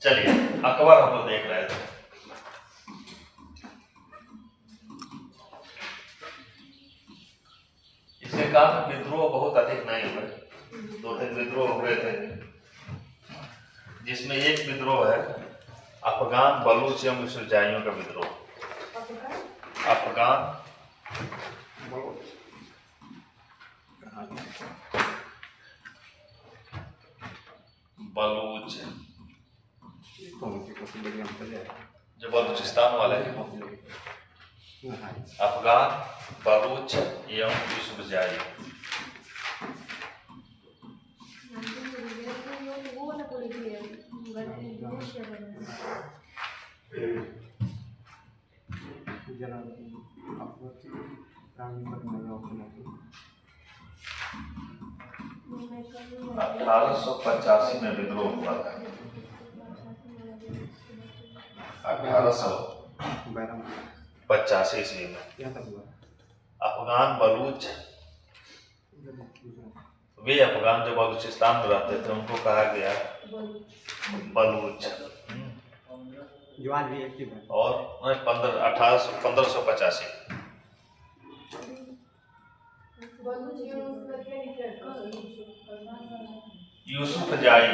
चलिए अकबर हम लोग देख रहे थे। इसके कारण विद्रोह बहुत अधिक नहीं हुए, 2-3 विद्रोह हुए थे, जिसमें एक विद्रोह है अफगान बलूच एवं सुरजाइयों का विद्रोह। अफगान बलूच जो बलूचिस्तान वाले हैं, अफगान बलूच एवं यूसुफजाई। अठारह सौ 85 में विद्रोह हुआ था। 1885 ईस्वी में अफगान बलूच, वे अफगान जो बलूचिस्तान में रहते थे उनको कहा गया बलूच। और 1585 यूसुफजाई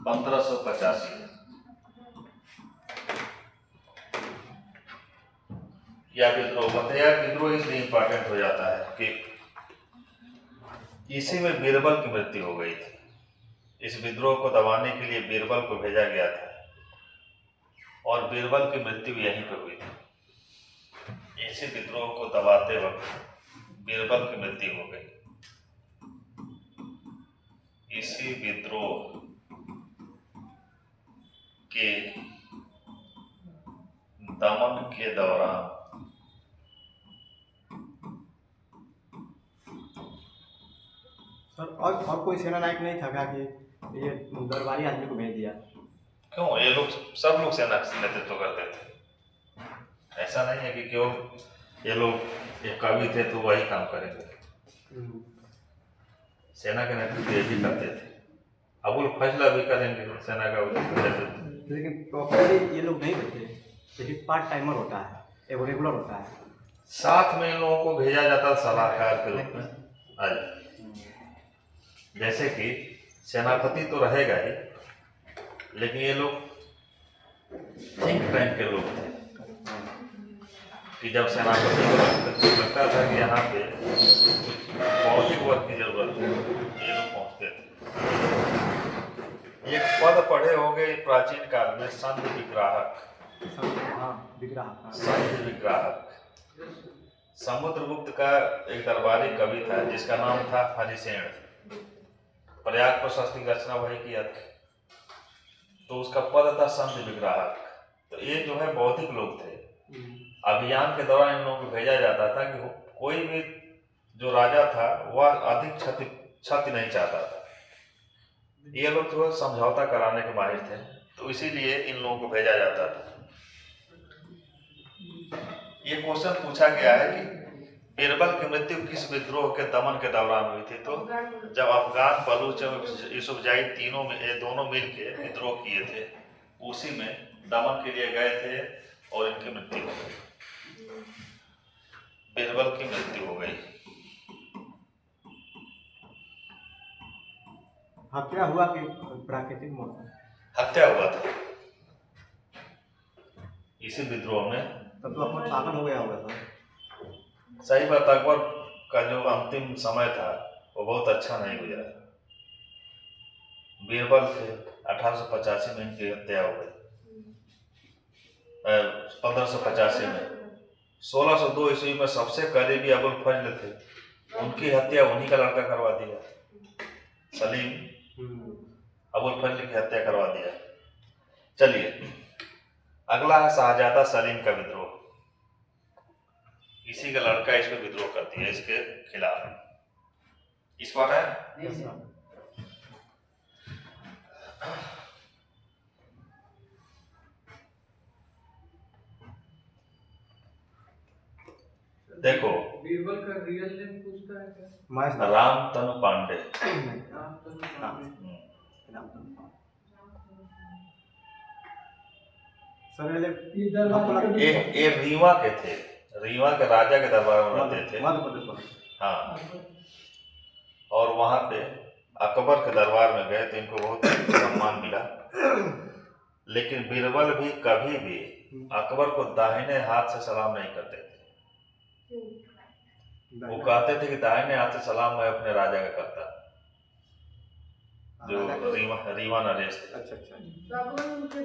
1585। यह विद्रोह विद्रोह इसलिए इंपॉर्टेंट हो जाता है कि इसी में बीरबल की मृत्यु हो गई थी। इस विद्रोह को दबाने के लिए बीरबल को भेजा गया था और बीरबल की मृत्यु यहीं पर हुई थी। इसी विद्रोह को दबाते वक्त बीरबल की मृत्यु हो गई। इसी विद्रोह के दमन के दौरान सर और कोई सेना नायक नहीं था क्या कि ये दरबारी आदमी को भेज दिया? क्यों? ये लोग सब लोग सेना का नेतृत्व करते थे। ऐसा नहीं है कि क्यों ये लोग एक कवि थे तो वही काम करेंगे। सेना के नेतृत्व ये भी करते थे। अबुल फजल भी करेंगे सेना का नेतृत्व। लेकिन प्रॉपर्ली ये लोग नहीं होते, लेकिन पार्ट टाइमर होता है, एक रेगुलर होता है। साथ में इन लोगों को भेजा जाता सलाहकार के रूप में। आज जैसे कि सेनापति तो रहेगा ही, लेकिन ये लोग थिंक टैंक के लोग थे कि जब सेनापति को लगता था कि यहाँ पे बौद्धिक वर्ग की जरूरत है, ये लोग पहुँचते थे। एक पद पढ़े होंगे प्राचीन काल में, संध विग्राहक। संध विग्राहक समुद्रगुप्त का एक दरबारी कवि था जिसका नाम था हरिसेन। प्रयाग प्रशस्ति की रचना वही किया था, तो उसका पद था संध विग्राहक। तो ये जो है बौद्धिक लोग थे। अभियान के दौरान इन लोगों को भेजा जाता था कि कोई भी जो राजा था वह अधिक क्षति नहीं चाहता था। ये लोग तो समझौता कराने के माहिर थे, तो इसीलिए इन लोगों को भेजा जाता था। ये क्वेश्चन पूछा गया है कि बीरबल की मृत्यु किस विद्रोह के दमन के दौरान हुई थी? तो जब अफगान बलूच और यूसुफजाई दोनों मिलके विद्रोह किए थे, उसी में दमन के लिए गए थे और इनकी मृत्यु हो गई। बीरबल की मृत्यु हो गई। हत्या हुआ कि प्राकृतिक मौत? हत्या हुआ था इसी विद्रोह में। तब तो अकबर पागल हो गया होगा सर। सही बात, अकबर का जो अंतिम समय था वो बहुत अच्छा नहीं गुजरा। बीरबल से 1885 में इनकी हत्या हो गई। 1585 में 1602 ईस्वी में सबसे करीबी अबुल फजल थे, उनकी हत्या उन्हीं का लड़का करवा दिया, सलीम। अबुल फजल की हत्या करवा दिया। चलिए अगला है शाहजादा सलीम का विद्रोह। इसी का लड़का इस पे विद्रोह कर दिया इसके खिलाफ। इस बार है देखो, बीरबल का रियल नेम पूछता है क्या? राम तनु पांडे। सर पहले ये रीवा के थे, रीवा के राजा के दरबार में रहते थे। मध्य प्रदेश वाले। हाँ, और वहाँ पे अकबर के दरबार में गए तो इनको बहुत सम्मान मिला। लेकिन बीरबल भी कभी भी अकबर को दाहिने हाथ से सलाम नहीं करते थे। वो कहते थे कि दाहिने हाथ से सलाम मैं अपने राजा का करता, जो रीवा नरेश थे। अच्छा अच्छा तो अकबर उनके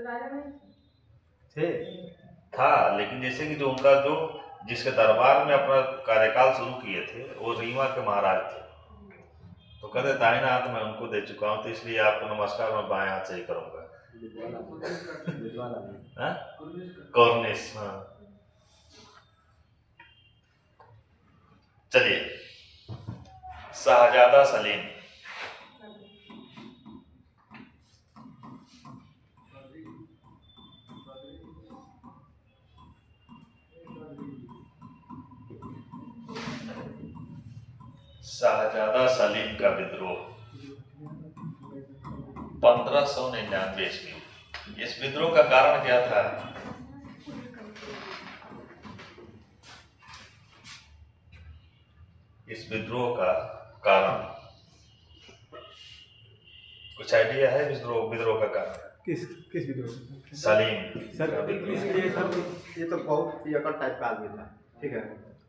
राजा में थे। था, लेकिन जैसे कि जो उनका जो जिसके दरबार में अपना कार्यकाल शुरू किए थे वो रीवा के महाराज थे, तो कहते दाहिना हाथ मैं उनको दे चुका हूँ, तो इसलिए आपको नमस्कार मैं बाएं हाथ से ही करूंगा। हाँ? कॉर्निश। हाँ, चलिए, शाहजादा सलीम। शाहजादा सलीम का विद्रोह 1599 ईस्वी। इस विद्रोह का कारण क्या था? इस विद्रोह का कारण कुछ आइडिया है? विद्रोह का कारण किस किस विद्रोह? सलीम सर का विद्रोह। इसलिए सर ये तो बहुत पियकर टाइप का आदमी था, ठीक है।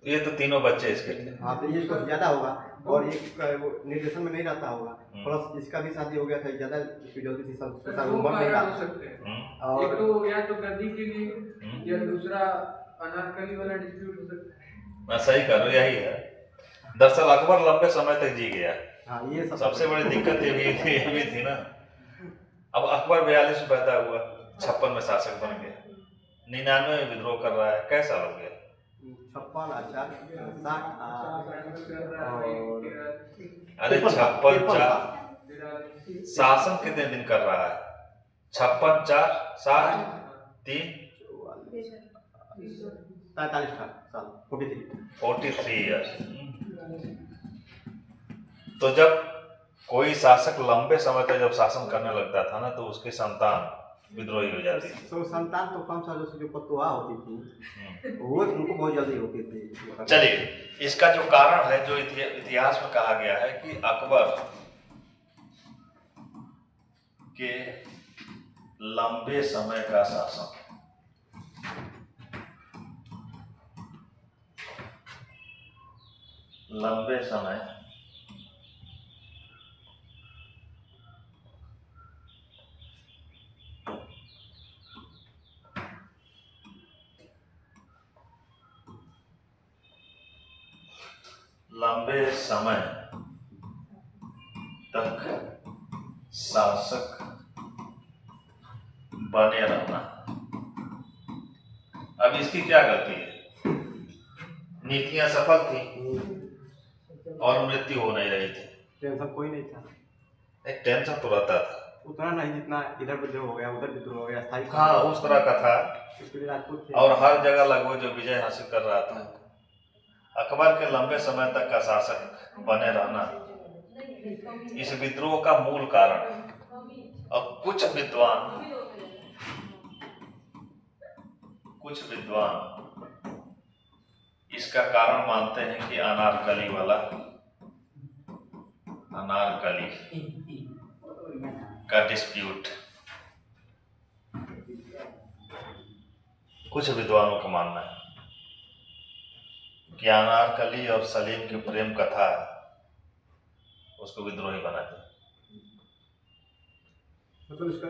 ये तो तीनों बच्चे इसके थे। हाँ, तो ये कुछ ज्यादा होगा और एक वो निर्देशन में नहीं रहता होगा, प्लस इसका भी शादी हो गया था, ज्यादा इसकी जल्दी थी, सब उम्र नहीं हो रहा। सकते हैं। और एक तो या तो गद्दी के लिए या दूसरा अनारकली वाला डिस्प्यूट हो सकता है। मैं सही कर रहा हूँ, यही है। दरअसल अकबर लंबे समय तक जी गया। हाँ, ये सबसे बड़ी दिक्कत ये भी थी ना। अब अकबर 42 में पैदा हुआ, 56 में शासक बन गया, 99 में विद्रोह कर रहा है, कैसा हो गया? 56 अरे 56 शासन कितने दिन कर रहा है? 56 4 60 3 43 साल 43 ईयर्स। तो जब कोई शासक लंबे समय तक जब शासन करने लगता था ना, तो उसकी संतान विद्रोही हो जाती थी। तो संतान तो कम सालों से जो पतुआ होती थी वो उनको बहुत जल्दी होती थी। चलिए, इसका जो कारण है, जो इतिहास में कहा गया है कि अकबर के लंबे समय का शासन, लंबे समय तक शासक बने रहना। अब इसकी क्या गलती है? नीतियां सफल थी और मृत्यु हो नहीं रही थी। टेंशन कोई नहीं था, एक टेंशन तो रहता था, उतना नहीं जितना इधर विद्रोह हो गया उधर विद्रोह हो गया, स्थायी। हाँ, उस तरह का था। उसके लिए राजपूत थे और हर जगह लगभग जो विजय हासिल कर रहा था। अकबर के लंबे समय तक का शासक बने रहना इस विद्रोह का मूल कारण। अब कुछ विद्वान इसका कारण मानते हैं कि अनारकली का डिस्प्यूट। कुछ विद्वानों का मानना है कि अनारकली और सलीम की प्रेम कथा उसको विद्रोही बनाती। मतलब इसका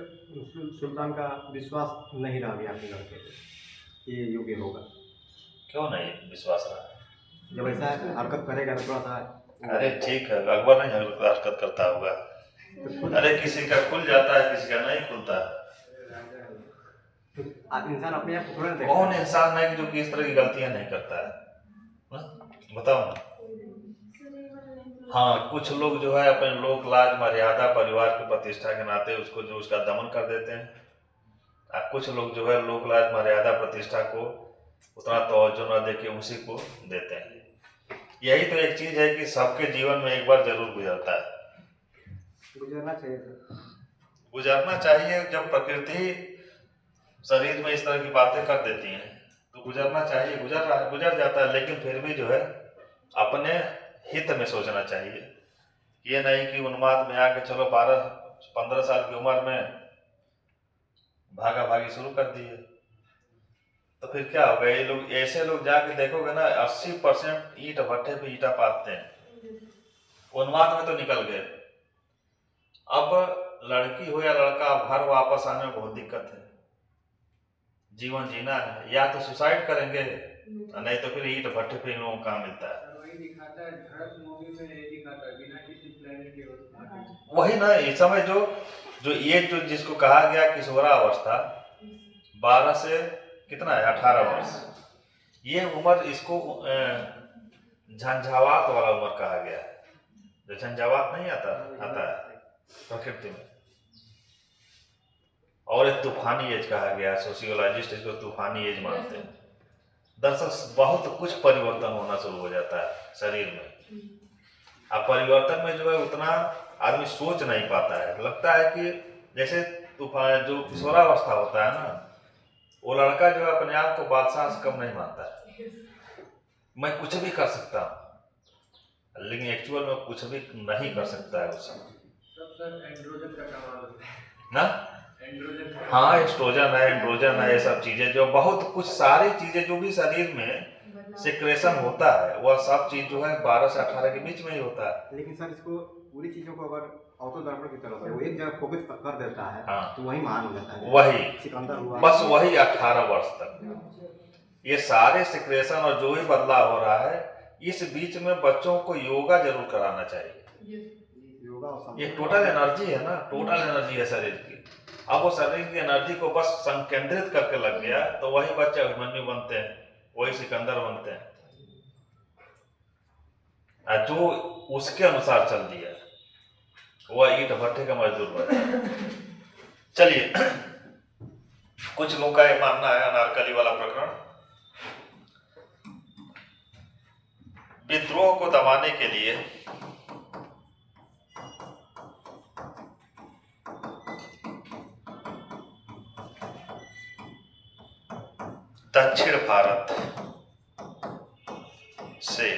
सुल्तान का विश्वास नहीं रह गया अपने लड़के पे, ये योग्य होगा। क्यों नहीं विश्वास रहा? जब ऐसा हरकत करेगा तो थोड़ा सा। अरे ठीक है, अकबर नहीं हरकत करता होगा। अरे किसी का खुल जाता है, किसी का नहीं खुलता है। इंसान अपने आप को थोड़ा देखता कौन है। इंसान है जो कि इस तरह की गलतियां नहीं करता है? बताओ ना। हाँ, कुछ लोग जो है अपने लोक लाज मर्यादा परिवार की प्रतिष्ठा के नाते उसको जो उसका दमन कर देते हैं, और कुछ लोग जो है लोक लाज मर्यादा प्रतिष्ठा को उतना तवज्जो न देके उसी को देते हैं। यही तो एक चीज है कि सबके जीवन में एक बार जरूर गुजरता है। गुजरना चाहिए। गुजरना चाहिए। जब प्रकृति शरीर में इस तरह की बातें कर देती हैं, तो गुजरना चाहिए, गुजर जाता है, लेकिन फिर भी जो है अपने हित में सोचना चाहिए। ये नहीं कि उन्माद में आके चलो 12-15 साल की उम्र में भागा भागी शुरू कर दिए, तो फिर क्या होगा। ये लोग, ऐसे लोग जाके देखोगे ना 80% ईंट भट्टे पे ईंटा पाते हैं, उन्माद में तो निकल गए। अब लड़की हो या लड़का, अब घर वापस आने में बहुत दिक्कत है। जीवन जीना है, या तो सुसाइड करेंगे, नहीं तो फिर ईंट भट्टे पे इन लोगों को काम मिलता है। वही दिखाता है, धड़क मूवी में ये दिखाता है बिना किसी प्लानिंग के होता है। वही ना, इस समय जो ये जो जिसको कहा गया किशोरावस्था, 12 से कितना है 18 वर्ष, ये उम्र इसको झंझावात वाला उम्र कहा गया है। जो झंझावात नहीं आता है प्रकृति में, और एक तूफानी एज कहा गया है। सोशियोलॉजिस्ट इसको तूफानी एज मानते हैं। दरअसल बहुत कुछ परिवर्तन होना शुरू हो जाता है शरीर में। अब परिवर्तन में जो है उतना आदमी सोच नहीं पाता है। लगता है कि जैसे तूफान, जो किशोरावस्था होता है ना, वो लड़का जो है अपने आप को बादशाह से कम नहीं मानता है। मैं कुछ भी कर सकता हूँ, लेकिन एक्चुअल में कुछ भी नहीं कर सकता है उस समय। एंड्रोजन का कमाल होता है ना, एंड्रोजन। हाँ, एंड्रोजन है, ये सब चीजें जो बहुत कुछ सारी चीजें जो भी शरीर में सिक्रेशन होता है, वह सब चीज जो है 12 से 18 के बीच में ही होता है। लेकिन सर इसको पूरी चीजों को अगर ऑटोड्राइवर की तरफ से वो एक जगह फोकस कर देता है, हाँ, तो वही महान हो जाता है। वही सिकंदर हुआ, बस वही 18 वर्ष तक ये सारे सिक्रेशन और जो भी बदलाव हो रहा है, इस बीच में बच्चों को योगा जरूर कराना चाहिए। योगा और ये टोटल एनर्जी है ना, टोटल एनर्जी है शरीर की। अब वो शरीर की एनर्जी को बस संकेंद्रित करके लग गया, तो वही बच्चे अभिमन्यु बनते हैं, वही सिकंदर बनते हैं। जो उसके अनुसार चल दिया, वह ईंट भट्टे का मजदूर बना। चलिए, कुछ लोगों का ये मानना है, अनारकली वाला प्रकरण, विद्रोह को दबाने के लिए दक्षिण भारत से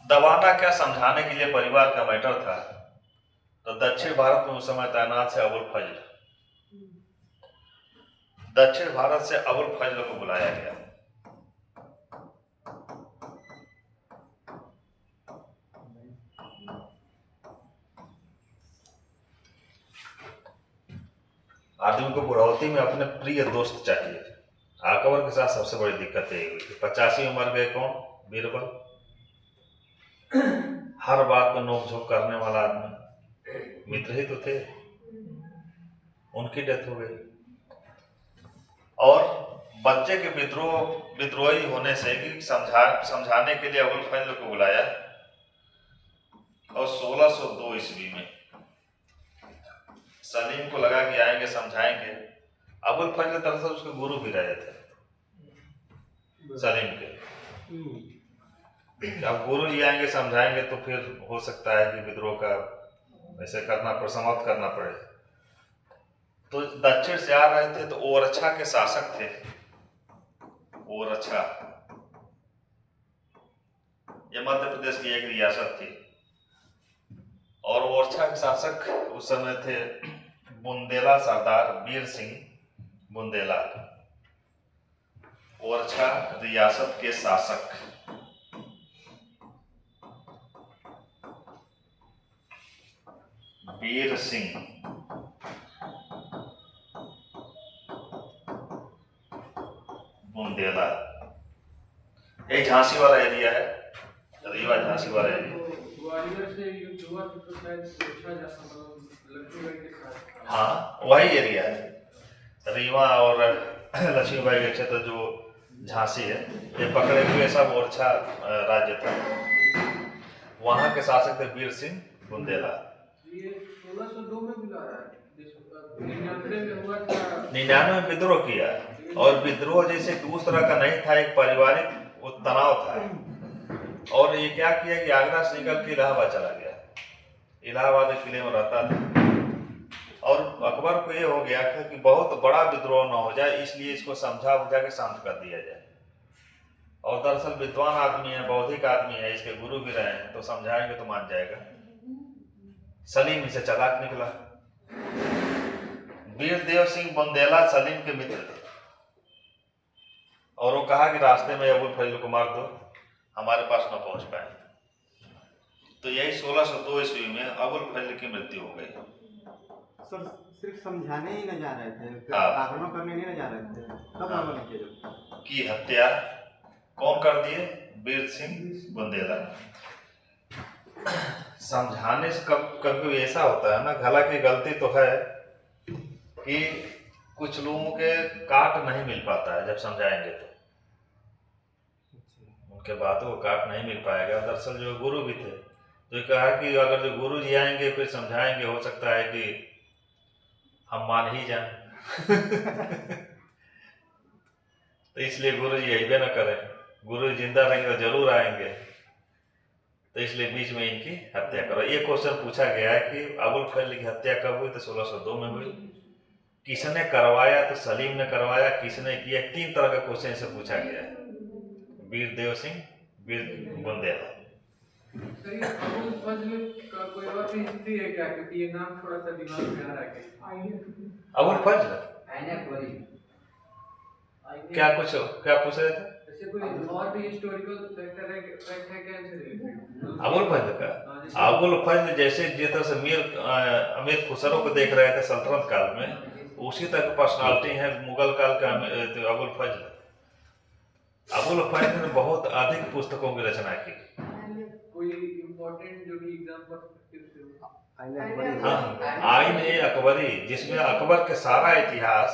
दबाना क्या, समझाने के लिए परिवार का मैटर था। तो दक्षिण भारत में उस समय तैनात से अबुल फजल, दक्षिण भारत से अबुल फजल को बुलाया गया। आदमी को बुढ़ौती में अपने प्रिय दोस्त चाहिए। अकबर के साथ सबसे बड़ी दिक्कत यही हुई थी। 85 में मर गए कौन, बीरबल। हर बात पर नोक झोंक करने वाला आदमी, मित्र ही तो थे, उनकी डेथ हो गई। और बच्चे के विद्रोही होने से कि समझाने के लिए अबुल फजल को बुलाया, और 1602 ईस्वी में सलीम को लगा कि आएंगे समझाएंगे। अबुल फजल दरअसल उसके गुरु भी रहे थे सलीम के। अब गुरु जी आएंगे समझाएंगे तो फिर हो सकता है कि विद्रोह का ऐसे समाप्त करना पड़े। तो दक्षिण से आ रहे थे, तो ओरछा के शासक थे। ओरछा ये मध्य प्रदेश की एक रियासत थी, और ओरछा के शासक उस समय थे बुंदेला सरदार वीर सिंह बुंदेला, ओरछा रियासत के शासक। वीर सिंह बुंदेला, ये झांसी वाला एरिया है, रीवा झांसी वाला एरिया। ग्वालियर से युद्ध हुआ तो शायद ओरछा लक्ष्मीबाई के साथ। हाँ, वही एरिया है। रीवा और लक्ष्मीबाई के क्षेत्र जो झांसी है, ये पकड़े हुए सब ओरछा राज्य था। वहां के शासक थे वीर सिंह बुंदेला। ये 1602 में बुला रहा है, 99 में हुआ था। 99 में विद्रोह किया, और विद्रोह जैसे कि उस तरह का नहीं था, एक पारिवारिक तनाव था। और ये क्या किया कि आगरा से निकल के इलाहाबाद चला गया। इलाहाबाद किले में रहता था, और अकबर को ये हो गया कि बहुत बड़ा विद्रोह न हो जाए, इसलिए इसको समझा बुझा के शांत कर दिया जाए। और दरअसल विद्वान आदमी है, बौद्धिक आदमी है, इसके गुरु भी रहे हैं, तो समझाएंगे तो मान जाएगा। सलीम इसे चालाक निकला। वीरदेव सिंह बुंदेला सलीम के मित्र थे और वो कहा कि रास्ते में अबुल फजल को मार दो, हमारे पास न पहुंच पाए। तो यही 1602 ईस्वी में अबुल फजल की मृत्यु हो गई। सर सिर्फ समझाने ही न जा रहे थे, हाँ। आक्रमण करने नहीं न जा रहे थे, तब हाँ। आक्रमण किए की हत्या कौन कर दिए? वीर सिंह बुंदेला। समझाने से कभी ऐसा होता है ना, हालांकि गलती तो है कि कुछ लोगों के काट नहीं मिल पाता है जब समझाएंगे तो उनके बातों को काट नहीं मिल पाएगा। दरअसल जो गुरु भी थे तो कहा कि अगर जो गुरु जी आएंगे फिर समझाएंगे, हो सकता है कि हम मान ही जाएं। तो इसलिए गुरु जी अइबे न करें, गुरु जिंदा रहेंगे तो जरूर आएंगे, तो इसलिए बीच में इनकी हत्या करो। ये क्वेश्चन पूछा गया है कि अबुल फजल की हत्या कब हुई? तो 1602 में हुई। किसने करवाया? तो सलीम ने करवाया। किसने किया? 3 तरह का क्वेश्चन से पूछा गया है। वीरदेव सिंह, वीर बुंदेला। सर ये अबुल फजल का कोई और भी हिस्ट्री है क्या? क्योंकि ये नाम थोड़ा सा दिमाग में आ रहा है। अबुल फजल क्या पूछ रहे थे? ऐसे कोई और भी हिस्टोरिकल फैक्टर है क्या इनसे रिलेटेड? अबुल फजल का? अबुल फजल जैसे जिस तरह से अमीर खुसरो को देख रहे थे सल्तनत काल में, उसी तरह की पर्सनालिटी है मुगल काल का अबुल फजल। अबुल फजल ने बहुत अधिक पुस्तकों की रचना की। कोई इम्पोर्टेंट जो कि एग्जाम पर्सपेक्टिव से हो? हाँ, आइन ए अकबरी, जिसमें अकबर के सारा इतिहास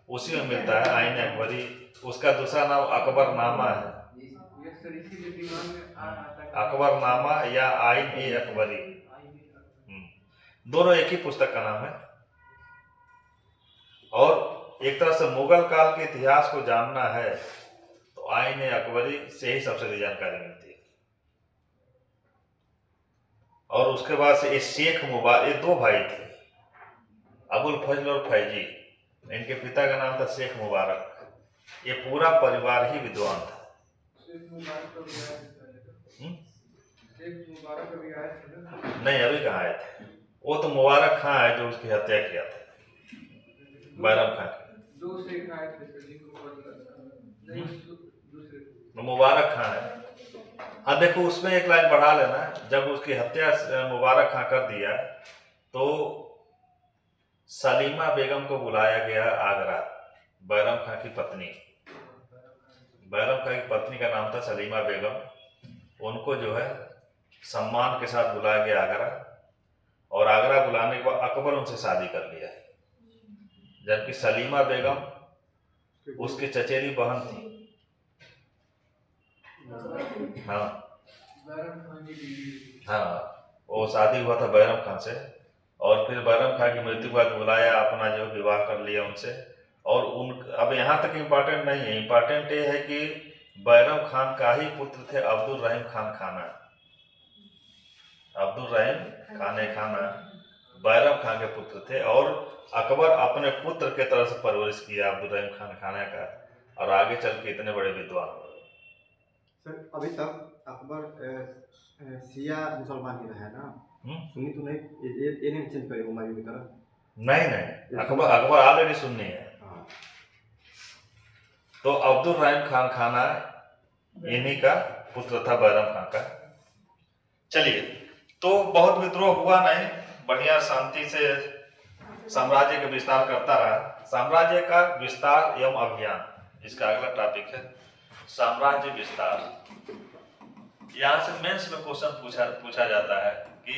उसी में मिलता है। आइन अकबरी, उसका दूसरा नाम अकबरनामा है। ये सर इसीलिए दिमाग में आ रहा था। अकबरनामा या आइन ए अकबरी, दोनों एक ही पुस्तक का नाम है। और एक तरह से मुगल काल के इतिहास को जानना है तो आइन ए अकबरी से ही सबसे ज्यादा जानकारी मिलती है। और उसके बाद से ये शेख मुबारक, ये 2 भाई थे, अबुल फजल और फैजी। इनके पिता का नाम था शेख मुबारक। ये पूरा परिवार ही विद्वान था। शेख मुबारक का भी आया था। शेख मुबारक का भी आया था। नहीं, अभी कहाँ आए थे? वो तो मुबारक खां है जो उसकी हत्या किया था, बैरम खां की। 2 शेख आए थे सर, जिनको नहीं दूसरे मुबारक खां है। हाँ देखो, उसमें एक लाइन बढ़ा लेना, जब उसकी हत्या मुबारक खां कर दिया तो सलीमा बेगम को बुलाया गया आगरा। बैरम खां की पत्नी, बैरम खां की पत्नी का नाम था सलीमा बेगम। उनको जो है सम्मान के साथ बुलाया गया आगरा, और आगरा बुलाने के बाद अकबर उनसे शादी कर लिया, जबकि सलीमा बेगम उसकी चचेरी बहन थी। हाँ हाँ, वो शादी हुआ था बैरम खान से, और फिर बैरम खान की मृत्यु के बाद बुलाया, अपना जो विवाह कर लिया उनसे। और अब यहाँ तक इम्पोर्टेंट नहीं है, इम्पोर्टेंट ये है कि बैरम खान का ही पुत्र थे अब्दुल रहीम खान खाना। अब्दुल रहीम खाना बैरम खान के पुत्र थे, और अकबर अपने पुत्र के तरह से परवरिश किया अब्दुल रहीम खान खाना का, और आगे चल के इतने बड़े विद्वान हो। सर अभी तक अकबर शिया मुसलमान ही रहा है ना, सुन्नी तो नहीं, ये नहीं चेंज करे हुमायूं की तरह? नहीं, अकबर ऑलरेडी सुन्नी है। तो अब्दुल रहीम खान खाना इन्हीं का पुत्र था, बैरम खान का। चलिए, तो बहुत विद्रोह हुआ नहीं, बढ़िया शांति से साम्राज्य का विस्तार करता रहा। साम्राज्य का विस्तार एवं अभियान, इसका अगला टॉपिक है साम्राज्य विस्तार। यहाँ से मेंस में क्वेश्चन पूछा जाता है कि